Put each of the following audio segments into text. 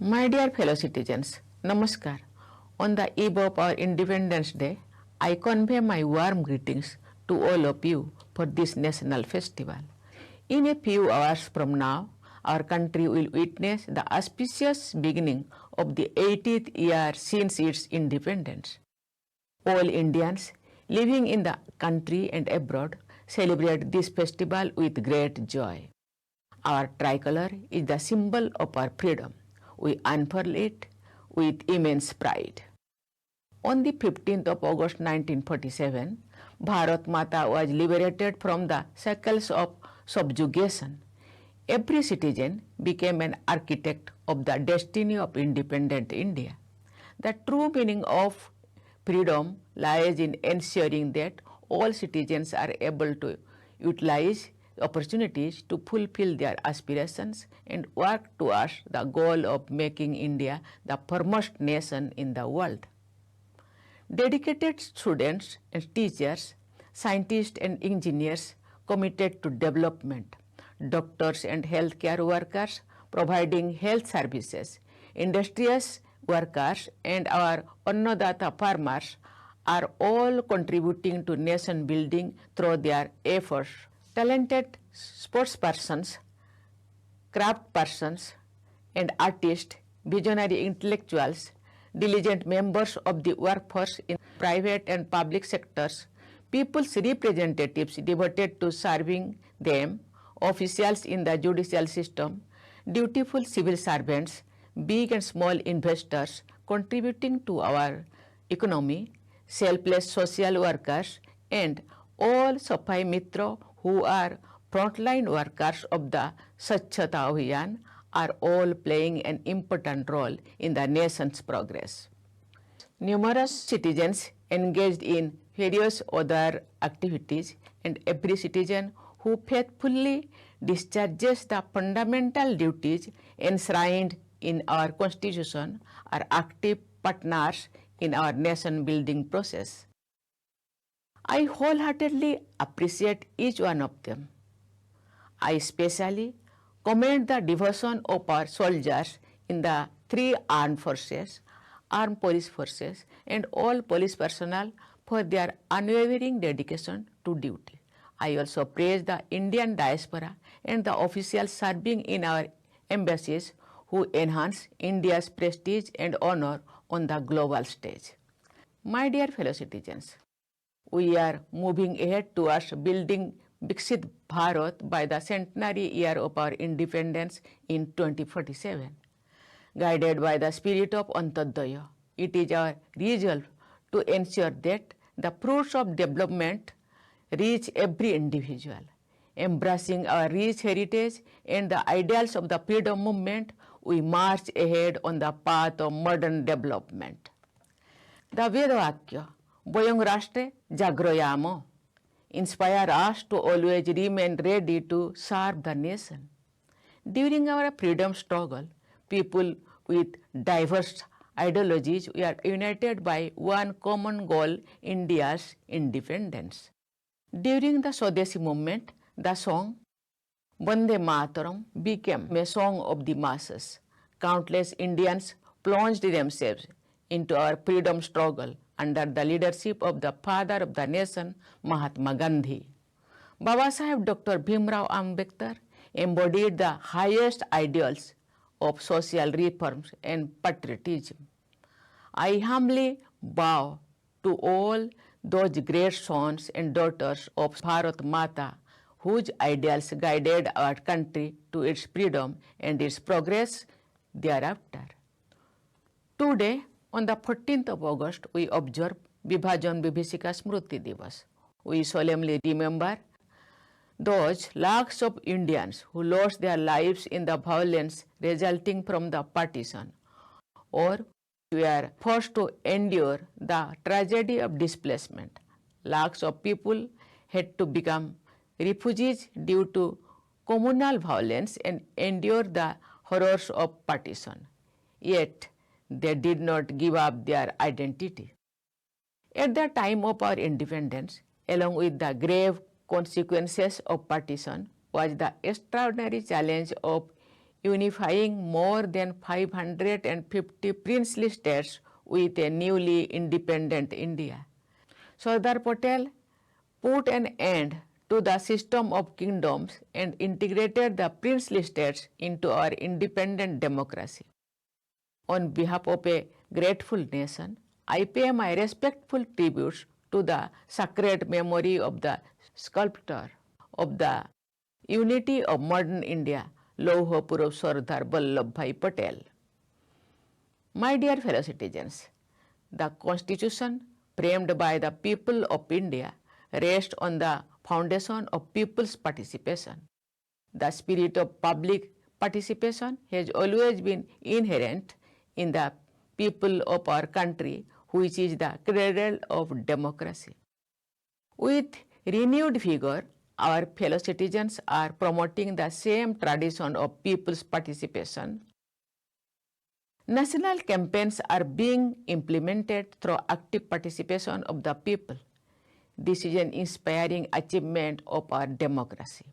My dear fellow citizens, Namaskar. On the eve of our Independence Day, I convey my warm greetings to all of you for this national festival. In a few hours from now, our country will witness the auspicious beginning of the 80th year since its independence. All Indians living in the country and abroad celebrate this festival with great joy. Our tricolor is the symbol of our freedom. We unfurl it with immense pride. On the 15th of August 1947, Bharat Mata was liberated from the shackles of subjugation. Every citizen became an architect of the destiny of independent India. The true meaning of freedom lies in ensuring that all citizens are able to utilize opportunities to fulfill their aspirations and work towards the goal of making India the foremost nation in the world. Dedicated students and teachers, scientists and engineers committed to development, doctors and healthcare workers providing health services, industrious workers and our Annadata farmers are all contributing to nation building through their efforts. Talented sportspersons, craft persons, and artists, visionary intellectuals, diligent members of the workforce in private and public sectors, people's representatives devoted to serving them, officials in the judicial system, dutiful civil servants, big and small investors contributing to our economy, selfless social workers, and all Safai Mitra who are frontline workers of the Swachhata Abhiyan are all playing an important role in the nation's progress. Numerous citizens engaged in various other activities, and every citizen who faithfully discharges the fundamental duties enshrined in our Constitution are active partners in our nation building process. I wholeheartedly appreciate each one of them. I especially commend the devotion of our soldiers in the three armed forces, armed police forces, and all police personnel for their unwavering dedication to duty. I also praise the Indian diaspora and the officials serving in our embassies who enhance India's prestige and honor on the global stage. My dear fellow citizens, we are moving ahead towards building Viksit Bharat by the centenary year of our independence in 2047. Guided by the spirit of Antodaya, it is our resolve to ensure that the fruits of development reach every individual. Embracing our rich heritage and the ideals of the freedom movement, we march ahead on the path of modern development. The Vedavakya, Boyong Rashtre Jagroyamo, inspire us to always remain ready to serve the nation. During our freedom struggle, people with diverse ideologies were united by one common goal, India's independence. During the Swadeshi movement, the song Vande Mataram became a song of the masses. Countless Indians plunged themselves into our freedom struggle under the leadership of the father of the nation, Mahatma Gandhi. Baba Saheb Dr. Bhimrao Ambedkar embodied the highest ideals of social reforms and patriotism. I humbly bow to all those great sons and daughters of Bharat Mata whose ideals guided our country to its freedom and its progress thereafter. Today, on the 14th of August, we observe Vibhajan Vibhishika Smriti Divas. We solemnly remember those lakhs of Indians who lost their lives in the violence resulting from the partition, or were forced to endure the tragedy of displacement. Lakhs of people had to become refugees due to communal violence and endure the horrors of partition. Yet, they did not give up their identity. At the time of our independence, along with the grave consequences of partition, was the extraordinary challenge of unifying more than 550 princely states with a newly independent India. Sardar Patel put an end to the system of kingdoms and integrated the princely states into our independent democracy. On behalf of a grateful nation, I pay my respectful tributes to the sacred memory of the sculptor of the unity of modern India, Lauh Purush Sardar Vallabhbhai Patel. My dear fellow citizens, the Constitution framed by the people of India rests on the foundation of people's participation. The spirit of public participation has always been inherent in the people of our country, which is the cradle of democracy. With renewed vigor, our fellow citizens are promoting the same tradition of people's participation. National campaigns are being implemented through active participation of the people. This is an inspiring achievement of our democracy.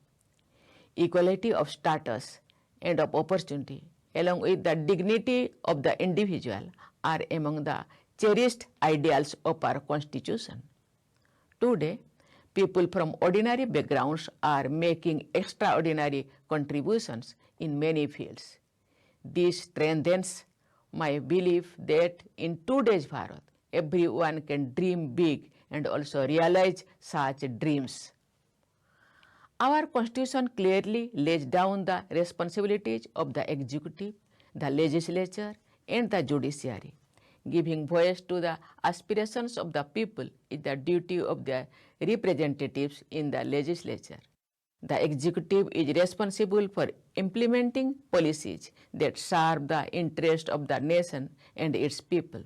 Equality of status and of opportunity, along with the dignity of the individual, are among the cherished ideals of our Constitution. Today, people from ordinary backgrounds are making extraordinary contributions in many fields. This strengthens my belief that in today's Bharat, everyone can dream big and also realize such dreams. Our Constitution clearly lays down the responsibilities of the executive, the legislature, and the judiciary. Giving voice to the aspirations of the people is the duty of the representatives in the legislature. The executive is responsible for implementing policies that serve the interest of the nation and its people.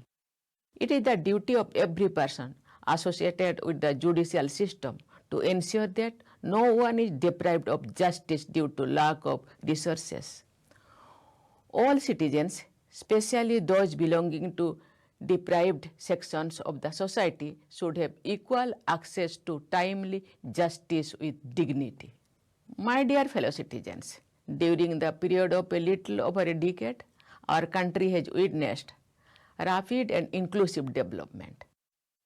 It is the duty of every person associated with the judicial system to ensure that no one is deprived of justice due to lack of resources. All citizens, especially those belonging to deprived sections of the society, should have equal access to timely justice with dignity. My dear fellow citizens, during the period of a little over a decade, our country has witnessed rapid and inclusive development.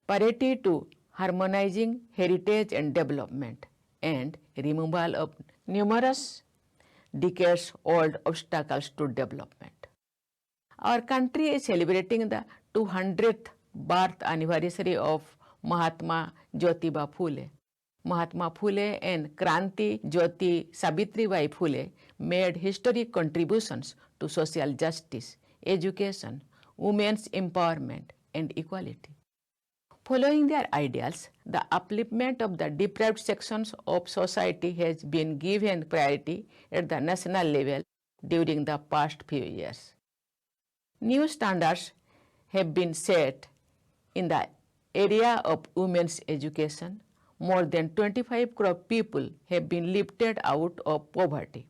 Priority to harmonizing heritage and development and removal of numerous decades-old obstacles to development. Our country is celebrating the 200th birth anniversary of Mahatma Jyotiba Phule. Mahatma Phule and Kranti Jyoti Savitribai Phule made historic contributions to social justice, education, women's empowerment, and equality. Following their ideals, the upliftment of the deprived sections of society has been given priority at the national level during the past few years. New standards have been set in the area of women's education. More than 25 crore people have been lifted out of poverty.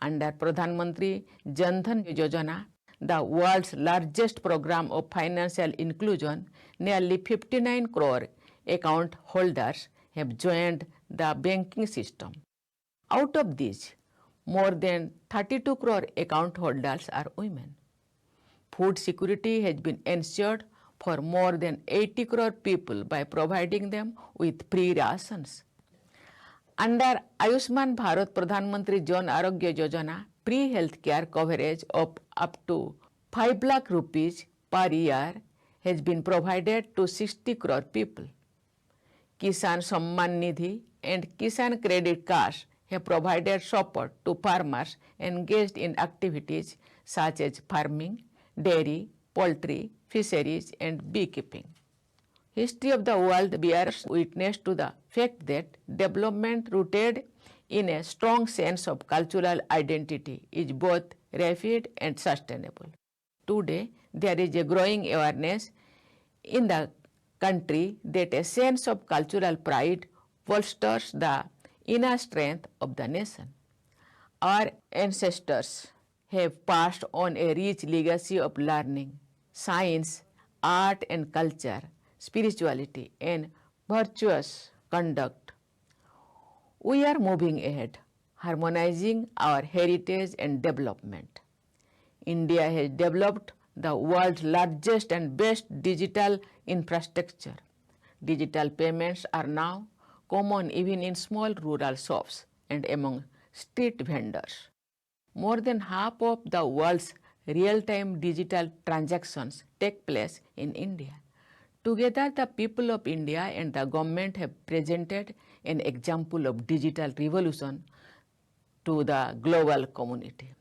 Under Pradhan Mantri Jan Dhan Yojana, the world's largest program of financial inclusion, nearly 59 crore account holders have joined the banking system. Out of these, more than 32 crore account holders are women. Food security has been ensured for more than 80 crore people by providing them with free rations. Under Ayushman Bharat Pradhan Mantri Jan Arogya Yojana, free health care coverage of up to 5 lakh rupees per year has been provided to 60 crore people. Kisan Samman Nidhi and Kisan Credit Cards have provided support to farmers engaged in activities such as farming, dairy, poultry, fisheries, and beekeeping. History of the world bears witness to the fact that development rooted in a strong sense of cultural identity is both rapid and sustainable. Today, there is a growing awareness in the country that a sense of cultural pride bolsters the inner strength of the nation. Our ancestors have passed on a rich legacy of learning, science, art and culture, spirituality, and virtuous conduct. We are moving ahead, harmonizing our heritage and development. India has developed the world's largest and best digital infrastructure. Digital payments are now common even in small rural shops and among street vendors. More than half of the world's real-time digital transactions take place in India. Together, the people of India and the government have presented an example of digital revolution to the global community.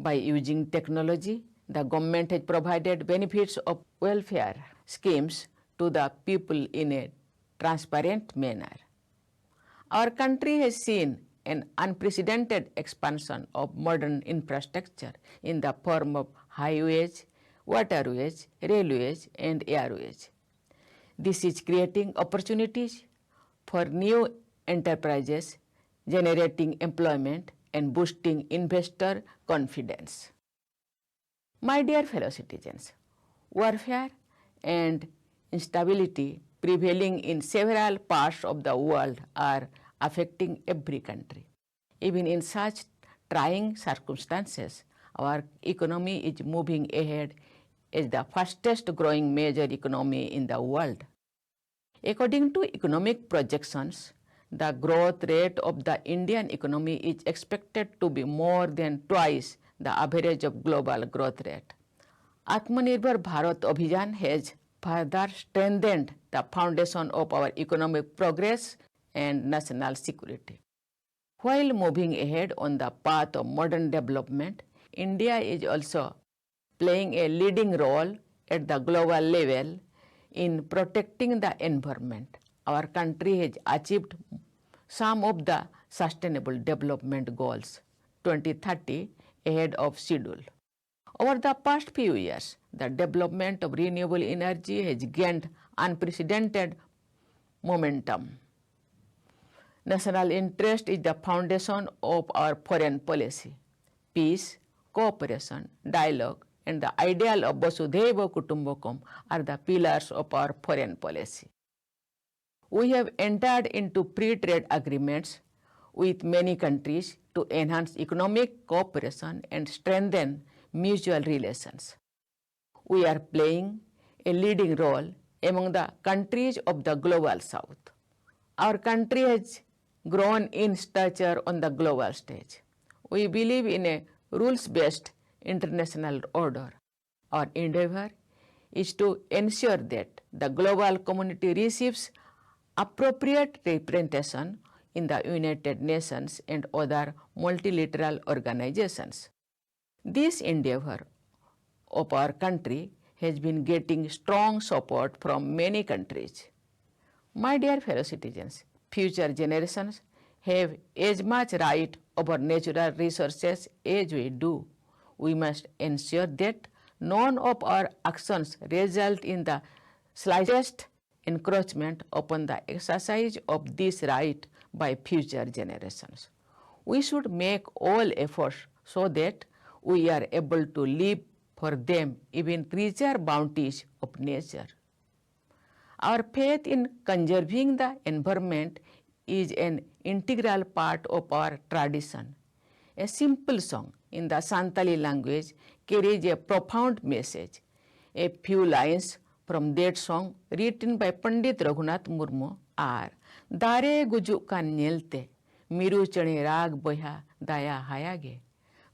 By using technology, the government has provided benefits of welfare schemes to the people in a transparent manner. Our country has seen an unprecedented expansion of modern infrastructure in the form of highways, waterways, railways, and airways. This is creating opportunities for new enterprises, generating employment, and boosting investor confidence. My dear fellow citizens, warfare and instability prevailing in several parts of the world are affecting every country. Even in such trying circumstances, our economy is moving ahead as the fastest growing major economy in the world. According to economic projections, the growth rate of the Indian economy is expected to be more than twice the average of global growth rate. Atmanirbhar Bharat Abhiyan has further strengthened the foundation of our economic progress and national security. While moving ahead on the path of modern development, India is also playing a leading role at the global level in protecting the environment. Our country has achieved some of the Sustainable Development Goals 2030 ahead of schedule. Over the past few years, the development of renewable energy has gained unprecedented momentum. National interest is the foundation of our foreign policy. Peace, cooperation, dialogue, and the ideal of Vasudhaiva Kutumbakam are the pillars of our foreign policy. We have entered into free trade agreements with many countries to enhance economic cooperation and strengthen mutual relations. We are playing a leading role among the countries of the global south. Our country has grown in stature on the global stage. We believe in a rules-based international order. Our endeavor is to ensure that the global community receives appropriate representation in the United Nations and other multilateral organizations. This endeavor of our country has been getting strong support from many countries. My dear fellow citizens, future generations have as much right over natural resources as we do. We must ensure that none of our actions result in the slightest encroachment upon the exercise of this right by future generations. We should make all efforts so that we are able to leave for them even richer bounties of nature. Our faith in conserving the environment is an integral part of our tradition. A simple song in the Santali language carries a profound message. A few lines from that song written by Pandit Draupadi Murmu are Dare gujuk kan nyelte miru chane rag boya daya hayage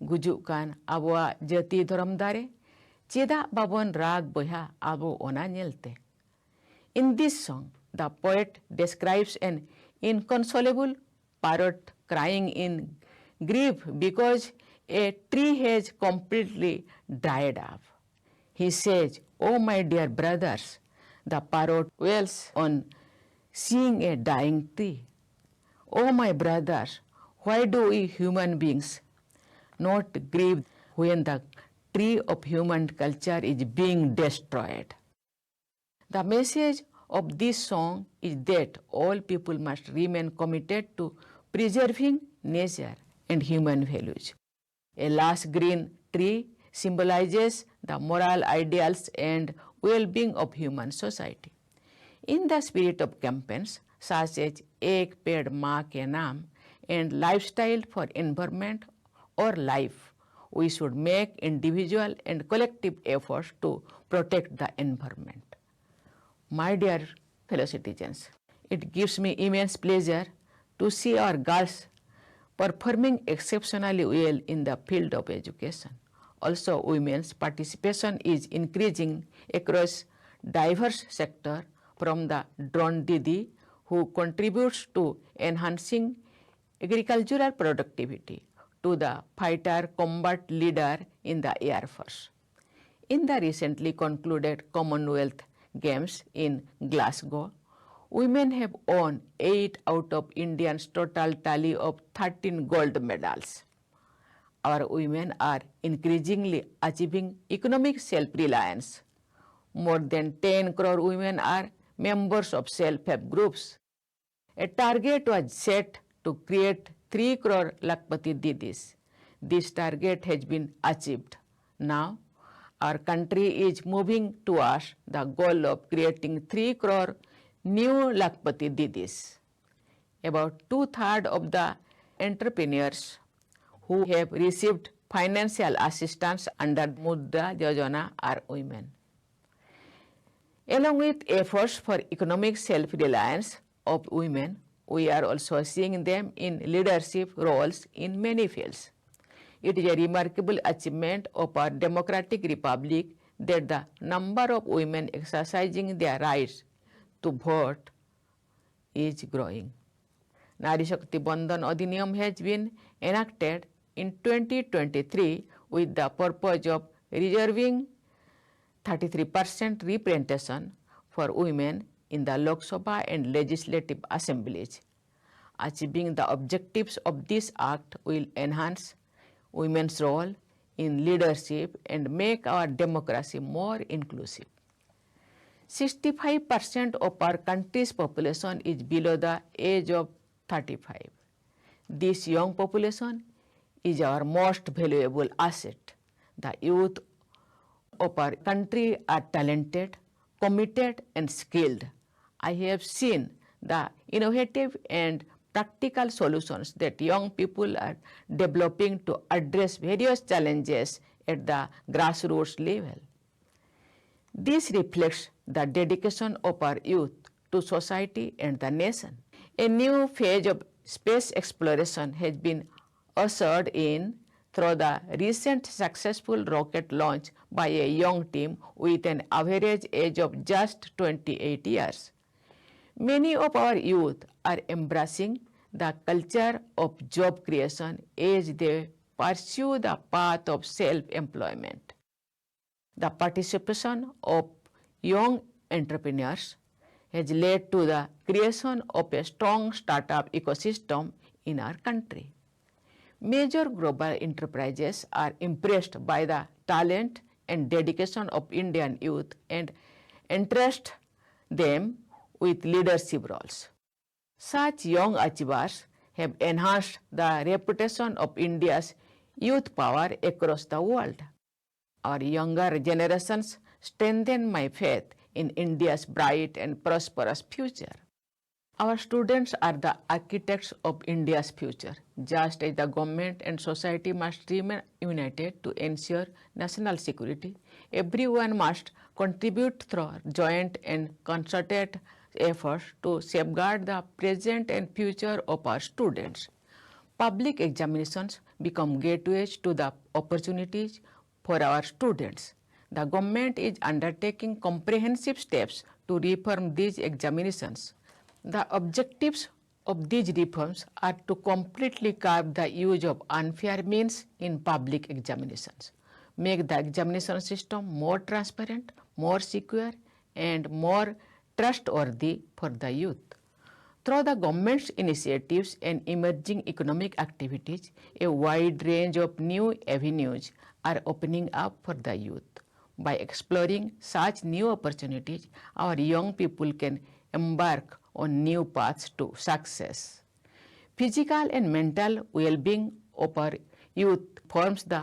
gujuk kan abwa jati dharam dare cheda babon rag boya abo ona nyelte. In this song, the poet describes an inconsolable parrot crying in grief because a tree has completely dried up. He says, "Oh my dear brothers," the parrot wails on seeing a dying tree. "Oh my brothers, why do we human beings not grieve when the tree of human culture is being destroyed?" The message of this song is that all people must remain committed to preserving nature and human values. A lush green tree symbolizes the moral ideals and well-being of human society. In the spirit of campaigns such as Ek Ped Maa Ke Naam and lifestyle for environment or life, we should make individual and collective efforts to protect the environment. My dear fellow citizens, it gives me immense pleasure to see our girls performing exceptionally well in the field of education. Also, women's participation is increasing across diverse sectors, from the drone Didi, who contributes to enhancing agricultural productivity, to the fighter combat leader in the Air Force. In the recently concluded Commonwealth Games in Glasgow, women have won 8 out of India's total tally of 13 gold medals. Our women are increasingly achieving economic self-reliance. More than 10 crore women are members of self-help groups. A target was set to create 3 crore Lakpati Didis. This target has been achieved. Now, our country is moving towards the goal of creating 3 crore new Lakpati Didis. About 2/3 of the entrepreneurs who have received financial assistance under Mudra Yojana are women. Along with efforts for economic self-reliance of women, we are also seeing them in leadership roles in many fields. It is a remarkable achievement of our democratic republic that the number of women exercising their rights to vote is growing. Nari Shakti Bandhan Adhiniyam has been enacted in 2023 with the purpose of reserving 33% representation for women in the Lok Sabha and legislative assemblies. Achieving the objectives of this act will enhance women's role in leadership and make our democracy more inclusive. 65% of our country's population is below the age of 35. This young population is our most valuable asset. The youth of our country are talented, committed, and skilled. I have seen the innovative and practical solutions that young people are developing to address various challenges at the grassroots level. This reflects the dedication of our youth to society and the nation. A new phase of space exploration has been ushered in through the recent successful rocket launch by a young team with an average age of just 28 years. Many of our youth are embracing the culture of job creation as they pursue the path of self-employment. The participation of young entrepreneurs has led to the creation of a strong startup ecosystem in our country. Major global enterprises are impressed by the talent and dedication of Indian youth and entrust them with leadership roles. Such young achievers have enhanced the reputation of India's youth power across the world. Our younger generations strengthen my faith in India's bright and prosperous future. Our students are the architects of India's future. Just as the government and society must remain united to ensure national security, everyone must contribute through joint and concerted efforts to safeguard the present and future of our students. Public examinations become gateways to the opportunities for our students. The government is undertaking comprehensive steps to reform these examinations. The objectives of these reforms are to completely curb the use of unfair means in public examinations, make the examination system more transparent, more secure, and more trustworthy for the youth. Through the government's initiatives and emerging economic activities, a wide range of new avenues are opening up for the youth. By exploring such new opportunities, our young people can embark on new paths to success. Physical and mental well-being of our youth forms the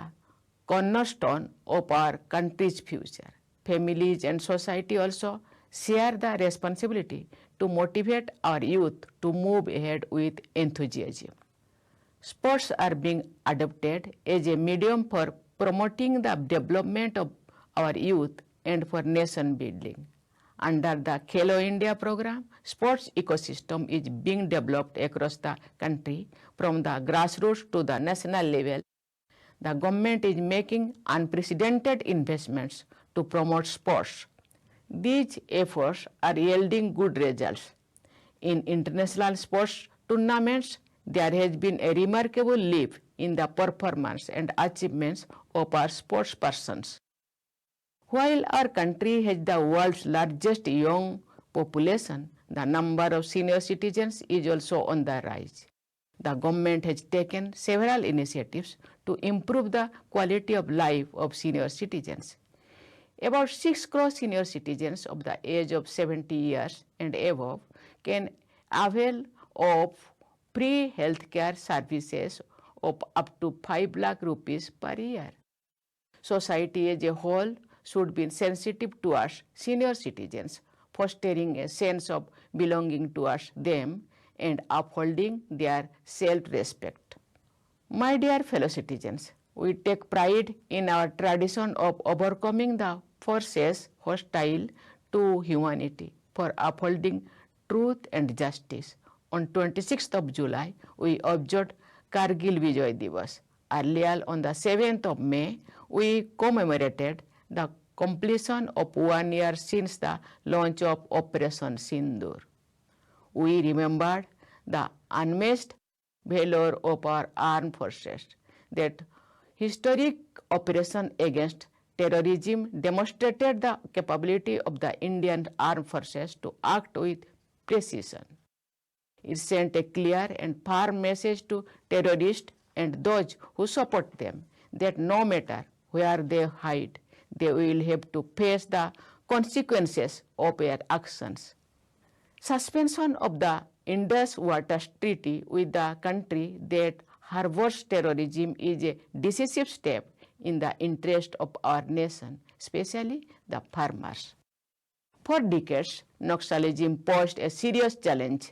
cornerstone of our country's future. Families and society also share the responsibility to motivate our youth to move ahead with enthusiasm. Sports are being adopted as a medium for promoting the development of our youth and for nation building. Under the Khelo India program, sports ecosystem is being developed across the country from the grassroots to the national level. The government is making unprecedented investments to promote sports. These efforts are yielding good results. In international sports tournaments, there has been a remarkable leap in the performance and achievements of our sports persons. While our country has the world's largest young population, the number of senior citizens is also on the rise. The government has taken several initiatives to improve the quality of life of senior citizens. About 6 crore senior citizens of the age of 70 years and above can avail of free healthcare services of up to 5 lakh rupees per year. Society as a whole should be sensitive towards senior citizens, fostering a sense of belonging towards them and upholding their self-respect. My dear fellow citizens, we take pride in our tradition of overcoming the forces hostile to humanity for upholding truth and justice. On 26th of July, we observed Kargil Vijay Divas. Earlier, on the 7th of May, we commemorated the completion of 1 year since the launch of Operation Sindoor. We remembered the unmatched valor of our armed forces. That historic operation against terrorism demonstrated the capability of the Indian armed forces to act with precision. It sent a clear and firm message to terrorists and those who support them that no matter where they hide, they will have to face the consequences of their actions. Suspension of the Indus Waters Treaty with the country that harbors terrorism is a decisive step in the interest of our nation, especially the farmers. For decades, Naxalism posed a serious challenge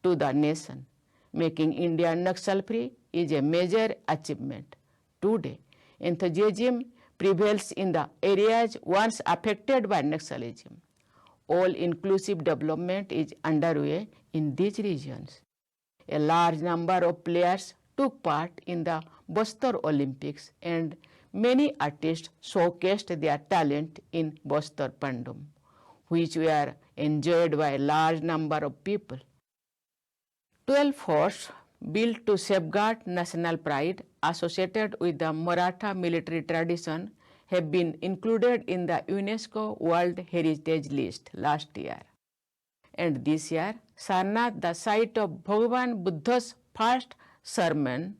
to the nation. Making India Naxal-free is a major achievement. Today, enthusiasm prevails in the areas once affected by Naxalism. All-inclusive development is underway in these regions. A large number of players took part in the Bastar Olympics and many artists showcased their talent in Bastar Pandum, which were enjoyed by a large number of people. 12 forts built to safeguard national pride associated with the Maratha military tradition have been included in the UNESCO World Heritage List last year. And this year, Sarnath, the site of Bhagavan Buddha's first sermon,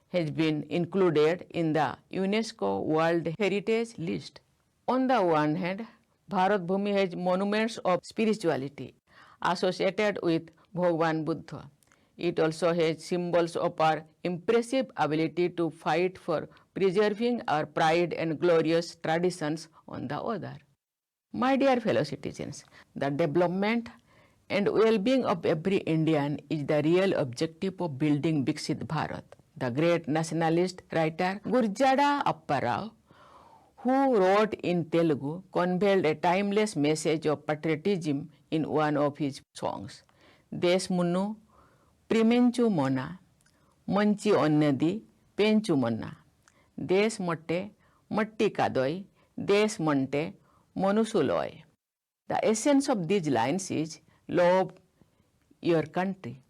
has been included in the UNESCO World Heritage List. On the one hand, Bharat Bhumi has monuments of spirituality associated with Bhagavan Buddha. It also has symbols of our impressive ability to fight for preserving our pride and glorious traditions on the other. My dear fellow citizens, the development and well-being of every Indian is the real objective of building Viksit Bharat. The great nationalist writer Gurjada Apparao, who wrote in Telugu, conveyed a timeless message of patriotism in one of his songs. Desmunnu Primenchu Mona, Manchi Onnedi, Penchu Mona. Des Motte, Matti Kadoi, Des Monte, Monusuloi. The essence of these lines is love your country,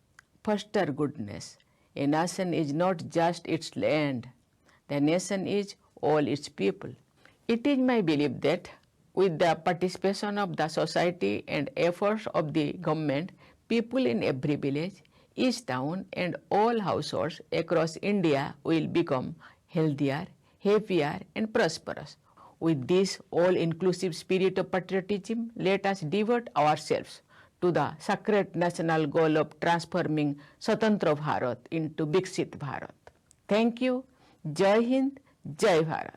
foster goodness. A nation is not just its land. The nation is all its people. It is my belief that with the participation of the society and efforts of the government, people in every village, each town and all households across India will become healthier, happier and prosperous. With this all-inclusive spirit of patriotism, let us devote ourselves to the sacred national goal of transforming Swatantra Bharat into Viksit Bharat. Thank you. Jai Hind, Jai Bharat.